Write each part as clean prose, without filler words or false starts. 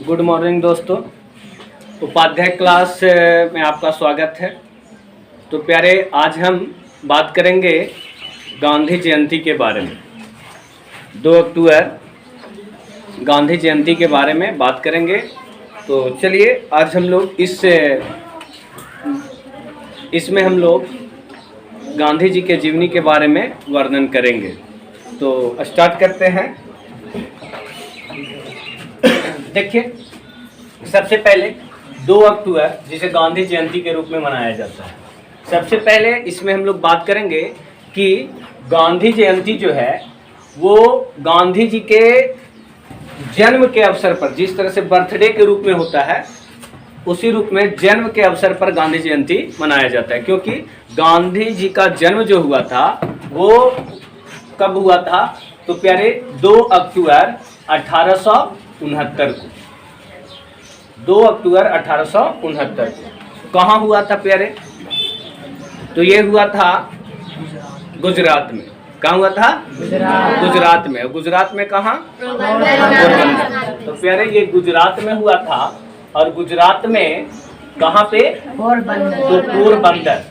Good morning दोस्तों, Upadhyay class में आपका स्वागत है। तो प्यारे, आज हम बात करेंगे गांधी जयंती के बारे में। 2 अक्टूबर गांधी जयंती के बारे में बात करेंगे। तो चलिए आज हम लोग इसमें हम लोग गांधी जी के जीवनी के बारे में वर्णन करेंगे। तो स्टार्ट करते हैं। देखिए, सबसे पहले 2 अक्टूबर जिसे गांधी जयंती के रूप में मनाया जाता है। सबसे पहले इसमें हम लोग बात करेंगे कि गांधी जयंती जो है वो गांधी जी के जन्म के अवसर पर, जिस तरह से बर्थडे के रूप में होता है उसी रूप में जन्म के अवसर पर गांधी जयंती मनाया जाता है। क्योंकि गांधी जी का जन्म जो हुआ था वो कब हुआ था? तो प्यारे 2 अक्टूबर 1869 को। 2 अक्टूबर 1869 को कहाँ हुआ था प्यारे? तो ये हुआ था गुजरात में। कहाँ हुआ था? गुजरात में। गुजरात में कहाँ? पोरबंदर। तो प्यारे ये गुजरात में हुआ था। और गुजरात में कहाँ पे? तो पोरबंदर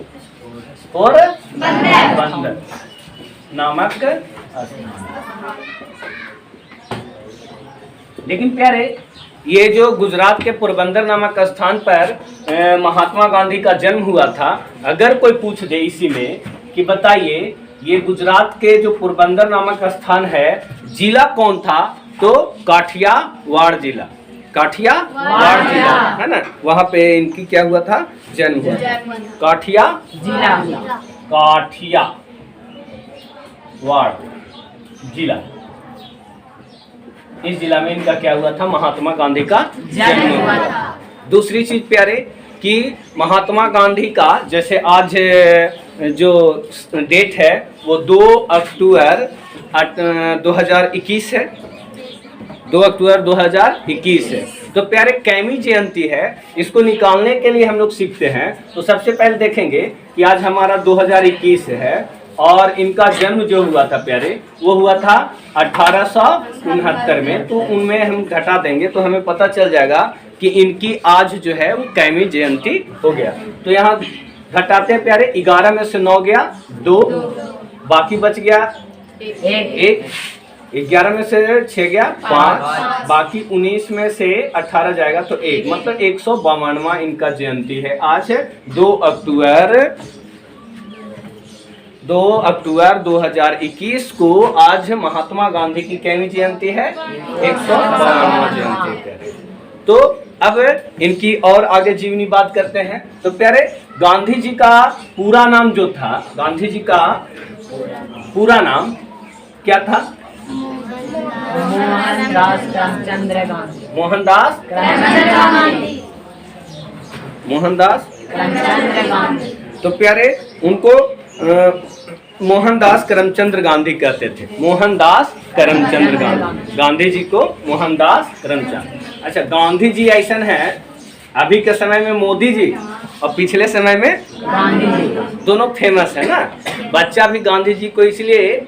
नामक स्थान। लेकिन प्यारे, ये जो गुजरात के पोरबंदर नामक स्थान पर महात्मा गांधी का जन्म हुआ था, अगर कोई पूछ दे इसी में कि बताइए ये गुजरात के जो पोरबंदर नामक स्थान है, जिला कौन था? तो काठियावाड़ जिला। काठियावाड़ जिला है ना, वहाँ पे इनकी क्या हुआ था? जन्म हुआ। काठियावाड़ जिला, इस जिला में इनका क्या हुआ था? महात्मा गांधी का जन्म हुआ था। दूसरी चीज प्यारे कि महात्मा गांधी का जैसे आज जो डेट है वो 2 अक्टूबर 2021 है। 2 अक्टूबर 2021 है। तो प्यारे कैमी जयंती है, इसको निकालने के लिए हम लोग सीखते हैं। तो सबसे पहले देखेंगे कि आज हमारा 2021 है और इनका जन्म जो हुआ था प्यारे वो हुआ था 1869 में। तो उनमें हम घटा देंगे तो हमें पता चल जाएगा कि इनकी आज जो है वो कैमी जयंती हो गया। तो यहाँ घटाते हैं प्यारे, 11 में से 9 गया 2, बाकी बच गया 1, 11 में से 6 गया 5, बाकी 19 में से 18 जाएगा तो 1, मतलब 152वां इनका जयंती है। आज है 2 अक्टूबर 2021 को आज महात्मा गांधी की कैमी जयंती है, 152वां जयंती है। तो अब इनकी और आगे जीवनी बात करते हैं। तो प्यारे, गांधी जी का पूरा नाम जो था, गांधी जी का पूरा नाम क्या था? मोहनदास करमचंद्र गांधी। मोहनदास करमचंद्र गांधी। तो प्यारे उनको मोहनदास करमचंद्र गांधी कहते थे। मोहनदास करमचंद्र गांधी, गांधी जी को मोहनदास करमचंद। अच्छा, गांधी जी ऐसा है, अभी के समय में मोदी जी और पिछले समय में गांधी जी, दोनों फेमस है ना। बच्चा भी गांधी जी को इसलिए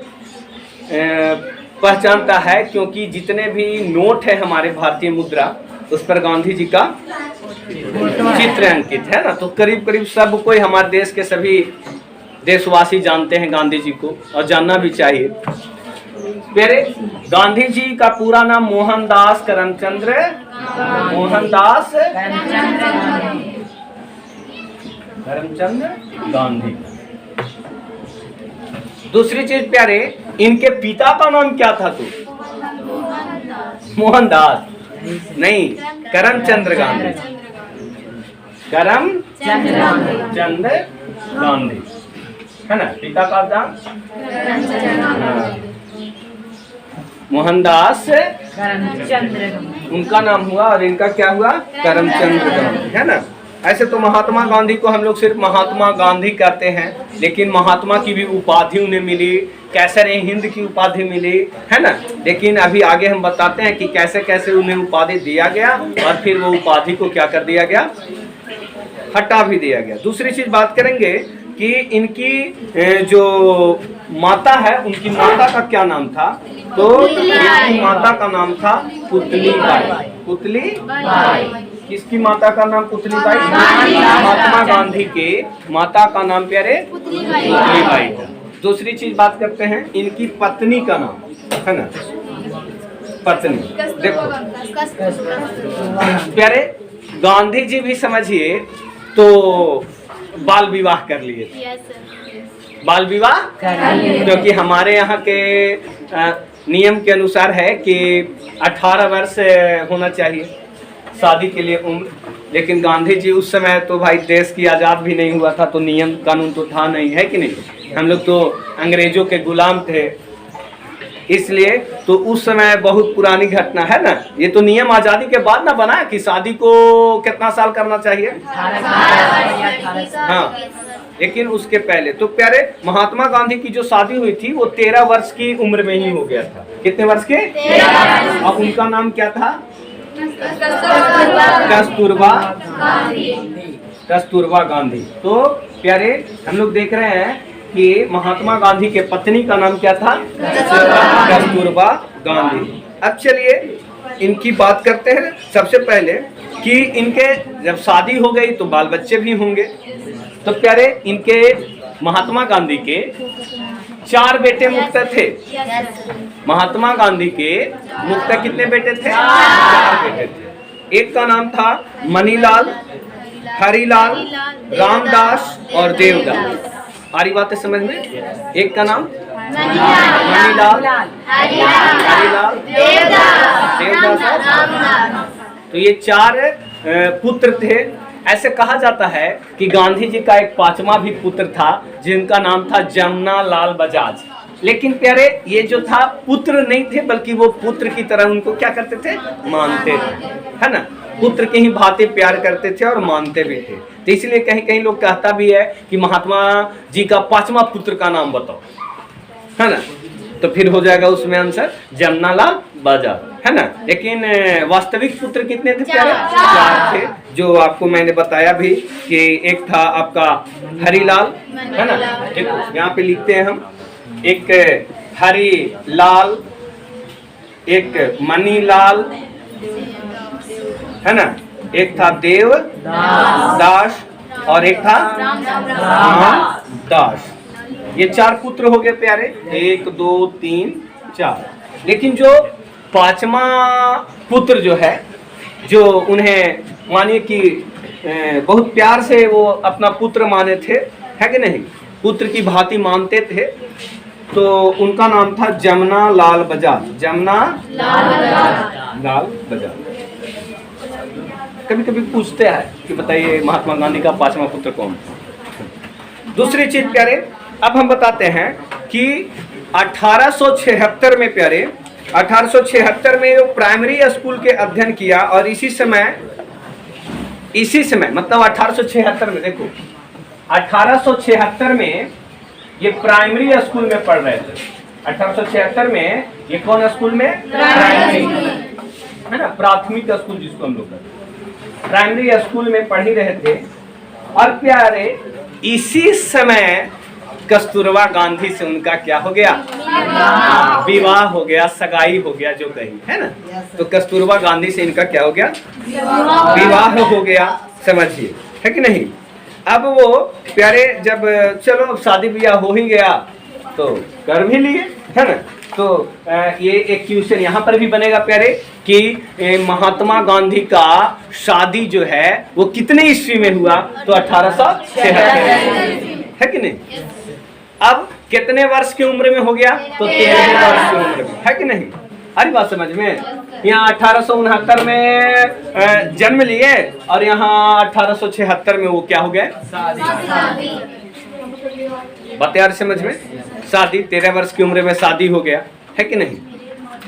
पहचानता है क्योंकि जितने भी नोट है हमारे भारतीय मुद्रा उस पर गांधी जी का चित्र अंकित है ना। तो करीब करीब सब कोई, हमारे देश के सभी देशवासी जानते हैं गांधी जी को और जानना भी चाहिए। मेरे गांधी जी का पूरा नाम मोहनदास करमचंद गांधी। दूसरी चीज प्यारे, इनके पिता का नाम क्या था? तो मोहनदास नहीं, करमचंद गांधी। करमचंद गांधी है ना, पिता का नाम मोहनदास उनका नाम हुआ और इनका क्या हुआ? करमचंद गांधी है ना। ऐसे तो महात्मा गांधी को हम लोग सिर्फ महात्मा गांधी कहते हैं, लेकिन महात्मा की भी उपाधि उन्हें मिली, कैसर हिंद की उपाधि मिली है ना। लेकिन अभी आगे हम बताते हैं कि कैसे कैसे उन्हें उपाधि दिया गया और फिर वो उपाधि को क्या कर दिया गया? हटा भी दिया गया। दूसरी चीज बात करेंगे कि इनकी जो माता है, उनकी माता का क्या नाम था? तो इनकी माता का नाम था पुतली बाई। पुतली बाई। किसकी माता का नाम पुतली बाई? महात्मा गांधी के माता का नाम प्यारे पुतली बाई था। दूसरी चीज बात करते हैं, इनकी पत्नी का नाम है ना, पत्नी। देखो प्यारे, गांधी जी भी समझिए तो बाल विवाह कर लिए थे। बाल विवाह क्योंकि हमारे यहाँ के नियम के अनुसार है कि 18 वर्ष होना चाहिए शादी के लिए उम्र, लेकिन गांधी जी उस समय तो भाई देश की आज़ाद भी नहीं हुआ था, तो नियम कानून तो था नहीं, है कि नहीं? हम लोग तो अंग्रेजों के गुलाम थे, इसलिए तो उस समय बहुत पुरानी घटना है ना। ये तो नियम आज़ादी के बाद ना बना कि शादी को कितना साल करना चाहिए? 18 हाँ, लेकिन उसके पहले तो प्यारे महात्मा गांधी की जो शादी हुई थी वो 13 वर्ष की उम्र में ही हो गया था। कितने वर्ष के? 13। और उनका नाम क्या था? कस्तूरबा गांधी। तो प्यारे हम लोग देख रहे हैं कि महात्मा गांधी के पत्नी का नाम क्या था? कस्तूरबा गांधी। अब चलिए इनकी बात करते हैं। सबसे पहले कि इनके जब शादी हो गई तो बाल बच्चे भी होंगे। तो प्यारे इनके महात्मा गांधी के 4 बेटे मुख्तः थे। महात्मा गांधी के मुख्तः कितने बेटे थे? 4 बेटे थे। एक का नाम था मनीलाल, हरिलाल, रामदास और देवदास। आ रही बातें समझ में? एक का नाम मनीलाल, हरिलाल, देवदास। तो ये 4 पुत्र थे। ऐसे कहा जाता है कि गांधी जी का एक 5वां भी पुत्र था जिनका नाम था जमुना लाल बजाज। लेकिन प्यारे ये जो था पुत्र नहीं थे, बल्कि वो पुत्र की तरह उनको क्या करते थे? मानते थे, है ना। पुत्र के ही भांति प्यार करते थे और मानते भी थे। तो इसलिए कहीं कहीं लोग कहता भी है कि महात्मा जी का 5वां पुत्र का नाम बताओ, है ना। तो फिर हो जाएगा उसमें आंसर जमुना लाल बजाज, है ना। लेकिन वास्तविक पुत्र कितने थे प्यारे? 4 थे, जो आपको मैंने बताया भी कि एक था आपका हरिलाल, है ना। देखो यहाँ पे लिखते हैं हम, एक हरिलाल, एक मनीलाल, है ना, एक था देवदास और एक था रामदास। ये 4 पुत्र हो गए प्यारे, 1 2 3 4। लेकिन जो 5वां पुत्र जो है, जो उन्हें मानिए कि बहुत प्यार से वो अपना पुत्र माने थे, है कि नहीं, पुत्र की भांति मानते थे, तो उनका नाम था जमुना लाल बजाज। जमुना लाल बजाज। कभी कभी पूछते हैं कि बताइए महात्मा गांधी का 5वां पुत्र कौन था? दूसरी चीज प्यारे, अब हम बताते हैं कि 1876 में प्यारे, 1876 में वो प्राइमरी स्कूल के अध्ययन किया, और इसी समय मतलब 1876 में, देखो 1876 में ये प्राइमरी स्कूल में पढ़ रहे थे। 1876 में ये कौन स्कूल में? प्राइमरी, है ना, प्राथमिक स्कूल जिसको हम लोग कहते हैं, प्राइमरी स्कूल में पढ़ ही रहे थे। और प्यारे इसी समय कस्तूरबा गांधी से उनका क्या हो गया? विवाह हो गया, सगाई हो गया, जो कहीं, है ना। तो कस्तूरबा गांधी से इनका क्या हो गया? विवाह हो गया, समझिए, है कि नहीं। अब वो प्यारे जब चलो अब शादी ब्याह हो ही गया तो कर भी लिए, है ना। तो ये एक क्वेश्चन यहाँ पर भी बनेगा प्यारे कि महात्मा गांधी का शादी जो है वो कितने ईस्वी में हुआ? तो 1876, है कि नहीं। अब कितने वर्ष की उम्र में हो गया? तो 13 वर्ष की उम्र में, है कि नहीं। अरे बात समझ में? यहाँ 1869 में जन्म लिए और यहाँ 1876 में वो क्या हो गए? बात यार समझ में? शादी 13 वर्ष की उम्र में शादी हो गया, है कि नहीं,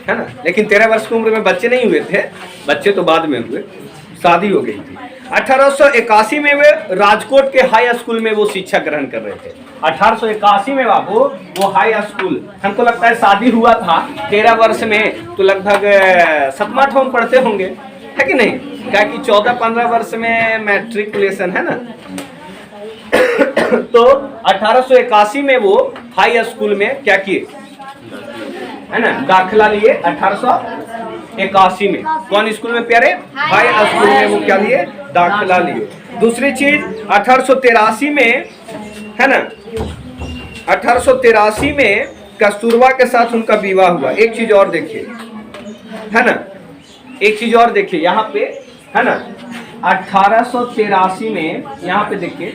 है ना। लेकिन 13 वर्ष की उम्र में बच्चे नहीं हुए थे, बच्चे तो बाद में हुए, शादी हो गई थी। 1881 में वे राजकोट के हाई स्कूल में वो शिक्षा ग्रहण कर रहे थे। 1881 में बाबू वो हाई स्कूल, हमको लगता है शादी हुआ था 13 वर्ष में, तो लगभग 7वां 8वां पढ़ते होंगे, है कि नहीं। क्या कि 14-15 वर्ष में मैट्रिकुलेशन है ना। तो 1881 में वो हाई स्कूल में क्या किए है ना, दाखिला लिए 1881 में। कौन स्कूल में प्यारे? हाई स्कूल में वो क्या लिए? दाखिला लिए। दूसरी चीज 1883 में है ना, 1883 में कस्तूरबा के साथ उनका विवाह हुआ। एक चीज और देखिए है ना, एक चीज और देखिए यहाँ पे है ना, 1883 में यहाँ पे देखिए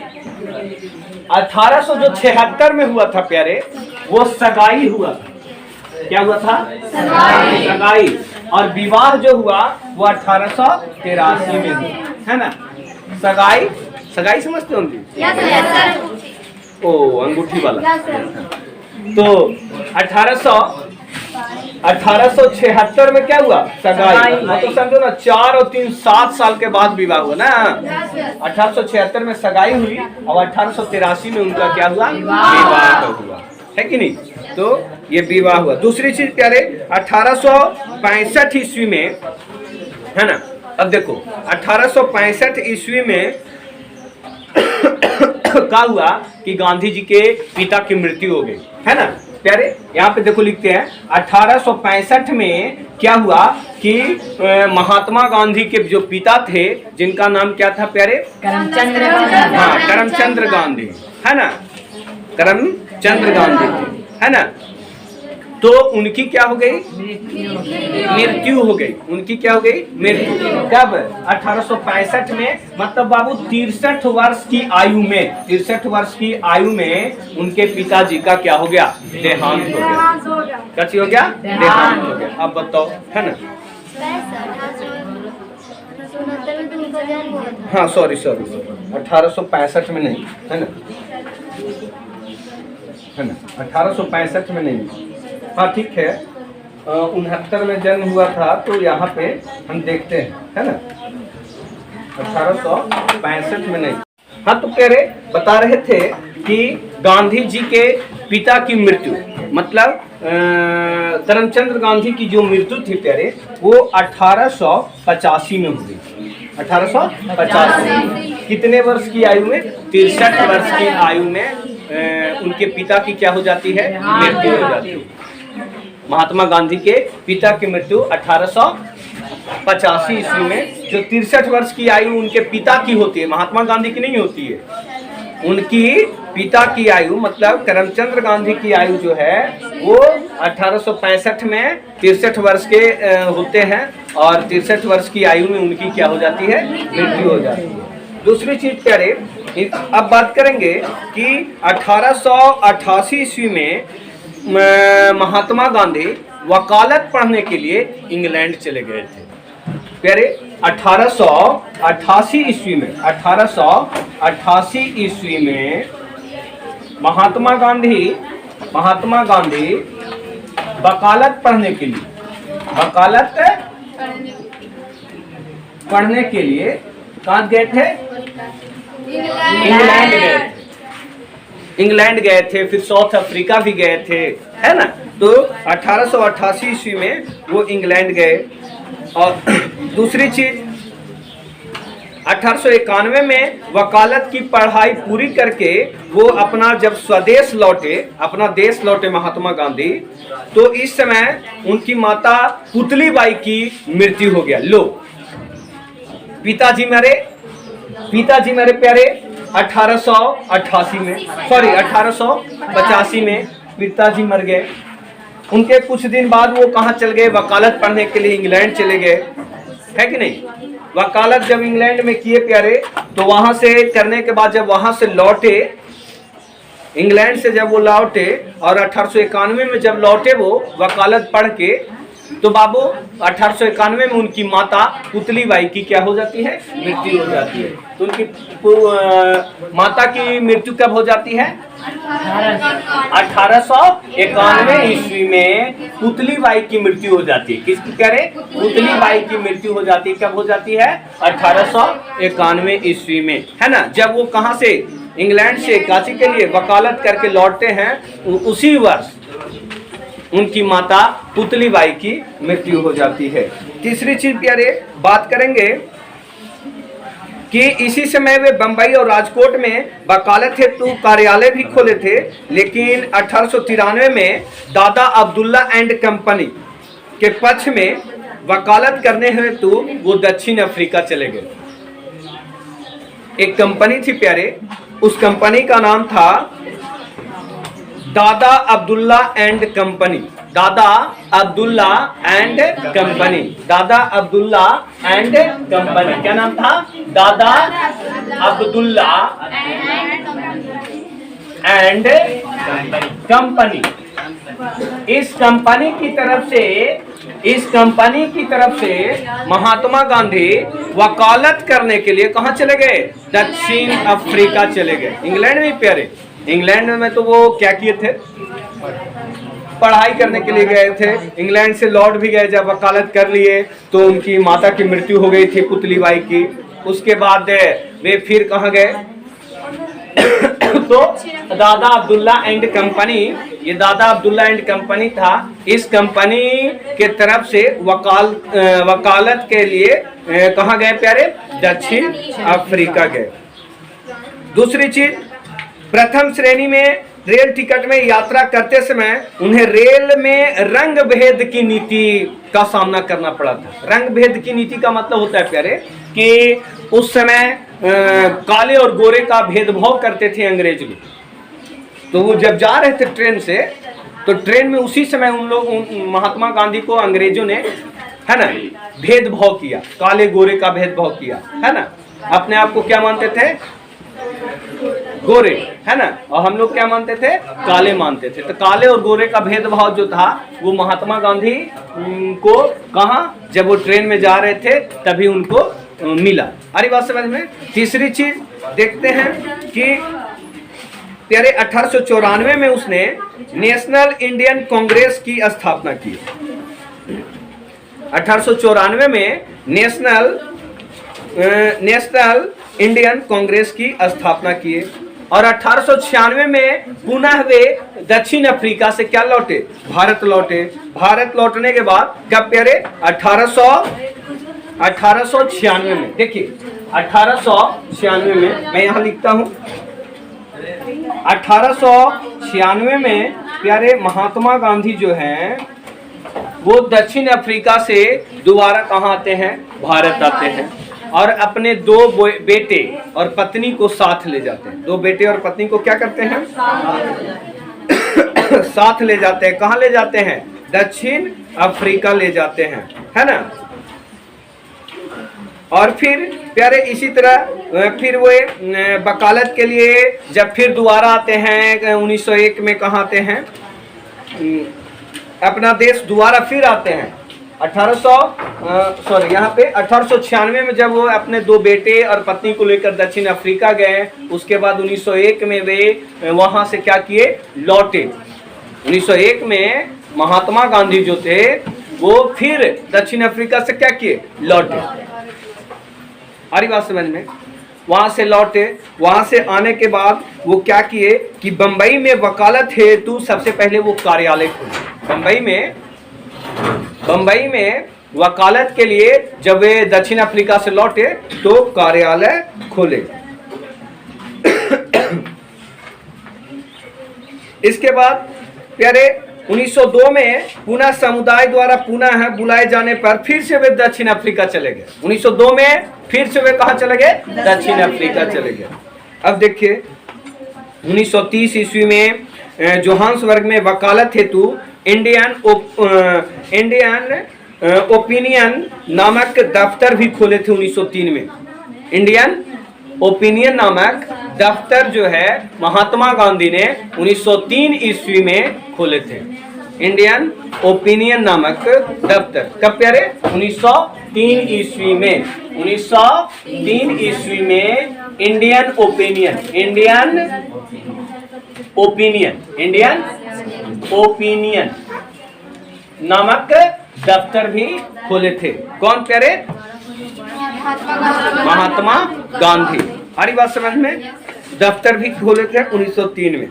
1876 में हुआ था प्यारे, वो सगाई हुआ था। क्या हुआ था? सगाई। और विवाह जो हुआ वो 1883 में हुआ है ना। सगाई, सगाई समझते हो उनकी? ओ अंगूठी वाला। तो 1876 में क्या हुआ? सगाई। तो समझो ना, 4 और 3 7 साल के बाद विवाह हुआ ना। 1876 में सगाई हुई और 1883 में उनका क्या हुआ? विवाह हुआ, है कि नहीं? तो ये विवाह हुआ। दूसरी चीज प्यारे 1865 ईस्वी में है ना, अब देखो 1865 ईस्वी में क्या हुआ कि गांधी जी के पिता की मृत्यु हो गई है ना प्यारे। यहाँ पे देखो लिखते हैं 1865 में क्या हुआ कि महात्मा गांधी के जो पिता थे, जिनका नाम क्या था प्यारे? करमचंद। हाँ, करमचंद गांधी है ना, करमचंद गांधी है ना। तो उनकी क्या हो गई? मृत्यु हो गई। उनकी क्या हो गई? मृत्यु। कब? 1865 में, मतलब बाबू 63 वर्ष की आयु में, 63 वर्ष की आयु में उनके पिताजी का क्या हो गया? देहांत हो गया। क्या चीज हो गया? देहांत हो गया। अब बताओ है ना। हाँ सॉरी 1865 में नहीं है ना, है ना, 1865 में नहीं। हाँ ठीक है, 69 में जन्म हुआ था। तो यहाँ पे हम देखते हैं है ना, 1865 में नहीं। हाँ तो कह रहे, बता रहे थे कि गांधी जी के पिता की मृत्यु, मतलब करमचंद गांधी की जो मृत्यु थी प्यारे, वो 1885 में हुई। 1885 कितने वर्ष की आयु में? 63 वर्ष की आयु में उनके पिता की क्या हो जाती है? मृत्यु हो जाती है। महात्मा गांधी के पिता की मृत्यु 1885 ईस्वी में। जो 63 वर्ष की आयु उनके पिता की होती है, महात्मा गांधी की नहीं होती है। उनकी पिता की आयु, मतलब करमचंद गांधी की आयु जो है वो 1865 में 63 वर्ष के होते हैं, और 63 वर्ष की आयु में उनकी क्या हो जाती है? मृत्यु हो जाती है। दूसरी चीज प्यारे, अब बात करेंगे कि 1888 ईस्वी में महात्मा गांधी वकालत पढ़ने के लिए इंग्लैंड चले गए थे प्यारे। 1888 ईस्वी में, 1888 ईस्वी में महात्मा गांधी वकालत पढ़ने के लिए, वकालत पढ़ने के लिए कहाँ गए थे? इंग्लैंड गए थे। इंग्लैंड गए थे, फिर साउथ अफ्रीका भी गए थे, है ना। तो 1888 ईस्वी में वो इंग्लैंड गए। और दूसरी चीज 1891 में वकालत की पढ़ाई पूरी करके वो अपना जब स्वदेश लौटे, अपना देश लौटे महात्मा गांधी, तो इस समय उनकी माता पुतली बाई की मृत्यु हो गया। लो, पिताजी मेरे प्यारे 1888 में, सॉरी 1885 में पिताजी मर गए। उनके कुछ दिन बाद वो कहाँ चल गए? वकालत पढ़ने के लिए इंग्लैंड चले गए, है कि नहीं। वकालत जब इंग्लैंड में किए प्यारे, तो वहां से करने के बाद जब वहां से लौटे, इंग्लैंड से जब वो लौटे और 1891 में जब लौटे वो वकालत पढ़ के, तो बाबू 1891 में उनकी माता पुतली बाई की क्या हो जाती है? मृत्यु हो जाती है। तो उनकी माता की मृत्यु कब हो जाती है? 1891 ईस्वी में पुतली बाई की मृत्यु हो जाती है। किसकी कह रहे? पुतली बाई की मृत्यु हो जाती है। कब हो जाती है? 1891 ईस्वी में, है ना। जब वो कहाँ से? इंग्लैंड से काशी के लिए वकालत करके लौटते हैं, उसी वर्ष उनकी माता पुतली बाई की मृत्यु हो जाती है। तीसरी चीज प्यारे बात करेंगे कि इसी समय वे बंबई और राजकोट में वकालत हेतु कार्यालय भी खोले थे, लेकिन 1893 में दादा अब्दुल्ला एंड कंपनी के पक्ष में वकालत करने हेतु वो दक्षिण अफ्रीका चले गए। एक कंपनी थी प्यारे, उस कंपनी का नाम था दादा अब्दुल्ला एंड कंपनी। दादा अब्दुल्ला एंड कंपनी, दादा अब्दुल्ला एंड कंपनी। क्या नाम था? दादा अब्दुल्ला एंड कंपनी। इस कंपनी की तरफ से महात्मा गांधी वकालत करने के लिए कहां चले गए? दक्षिण अफ्रीका चले गए। इंग्लैंड में प्यारे, इंग्लैंड में तो वो क्या किए थे? पढ़ाई करने के लिए गए थे। इंग्लैंड से लौट भी गए, जब वकालत कर लिए तो उनकी माता की मृत्यु हो गई थी, पुतलीबाई की। उसके बाद वे फिर कहाँ गए? तो दादा अब्दुल्ला एंड कंपनी, ये दादा अब्दुल्ला एंड कंपनी था। इस कंपनी के तरफ से वकालत के लिए कहाँ गए प्यारे? दक्षिण अफ्रीका गए। दूसरी चीज, प्रथम श्रेणी में रेल टिकट में यात्रा करते समय उन्हें रेल में रंग भेद की नीति का सामना करना पड़ा था। रंग भेद की नीति का मतलब होता है प्यारे कि उस समय काले और गोरे का भेदभाव करते थे अंग्रेज लोग। तो वो जब जा रहे थे ट्रेन से, तो ट्रेन में उसी समय महात्मा गांधी को अंग्रेजों ने, है ना, भेदभाव किया, काले गोरे का भेदभाव किया, है ना। अपने आप को क्या मानते थे? गोरे, है ना, और हम लोग क्या मानते थे? काले मानते थे। तो काले और गोरे का भेदभाव जो था वो महात्मा गांधी को कहा, जब वो ट्रेन में जा रहे थे तभी उनको मिला। अरे बात समझ में। तीसरी चीज देखते हैं कि प्यारे 1894 में उसने नेशनल इंडियन कांग्रेस की स्थापना की। 1894 में नेशनल इंडियन कांग्रेस की स्थापना किए और 1896 में पुनः वे दक्षिण अफ्रीका से क्या लौटे? भारत लौटे। भारत लौटने के बाद कब प्यारे? 1896 में। देखिए 1896 में, मैं यहाँ लिखता हूँ 1896 में प्यारे महात्मा गांधी जो हैं वो दक्षिण अफ्रीका से दोबारा कहाँ आते हैं? भारत आते हैं और अपने दो बेटे और पत्नी को साथ ले जाते हैं। दो बेटे और पत्नी को क्या करते हैं? साथ ले जाते हैं। कहाँ ले जाते हैं? दक्षिण अफ्रीका ले जाते हैं, है ना। और फिर प्यारे इसी तरह फिर वो वकालत के लिए जब फिर दोबारा आते हैं 1901 में, कहाँ आते हैं? अपना देश दोबारा फिर आते हैं। 1896 में जब वो अपने दो बेटे और पत्नी को लेकर दक्षिण अफ्रीका गए, उसके बाद 1901 में वे वहां से क्या किए? लौटे। 1901 में महात्मा गांधी जो थे वो फिर दक्षिण अफ्रीका से क्या किए? लौटे। आ रही बात समझ में। वहां से लौटे, वहां से आने के बाद वो क्या किए कि बंबई में वकालत हेतु सबसे पहले वो कार्यालय खोले। बंबई में वकालत के लिए जब वे दक्षिण अफ्रीका से लौटे तो कार्यालय खोले। इसके बाद प्यारे 1902 में पुनः समुदाय द्वारा पुनः बुलाए जाने पर फिर से वे दक्षिण अफ्रीका चले गए। 1902 में फिर से वे कहाँ चले गए? दक्षिण अफ्रीका चले गए। अब देखिए 1930 ईस्वी में जोहान्सबर्ग में वकालत हेतु इंडियन ओपिनियन नामक दफ्तर भी खोले थे। 1903 में इंडियन ओपिनियन नामक दफ्तर जो है महात्मा गांधी ने 1903 ईस्वी में खोले थे। इंडियन ओपिनियन नामक दफ्तर कब प्यारे? 1903 ईस्वी में। 1903 ईस्वी में इंडियन ओपिनियन नामक दफ्तर भी खोले थे। कौन प्यारे? महात्मा गांधी। हमारी बात समझ में। दफ्तर भी खोले थे 1903 में।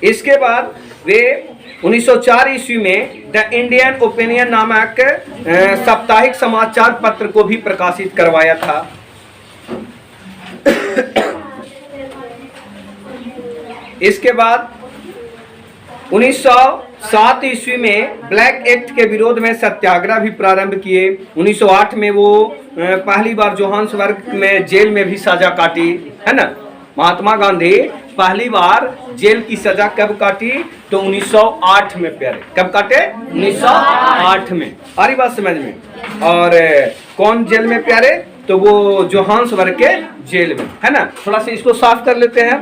इसके बाद वे 1904 ईस्वी में द इंडियन ओपिनियन नामक साप्ताहिक समाचार पत्र को भी प्रकाशित करवाया था। इसके बाद 1907 ईस्वी में ब्लैक एक्ट के विरोध में सत्याग्रह भी प्रारंभ किए। 1908 में वो पहली बार जोहान्सबर्ग में जेल में भी सजा काटी, है ना। महात्मा गांधी पहली बार जेल की सजा कब काटी? तो 1908 में प्यारे। कब काटे? 1908 में। आ रही बात समझ में? और कौन जेल में प्यारे? तो वो जोहान्सबर्ग के जेल में, है ना। थोड़ा सा इसको साफ कर लेते हैं।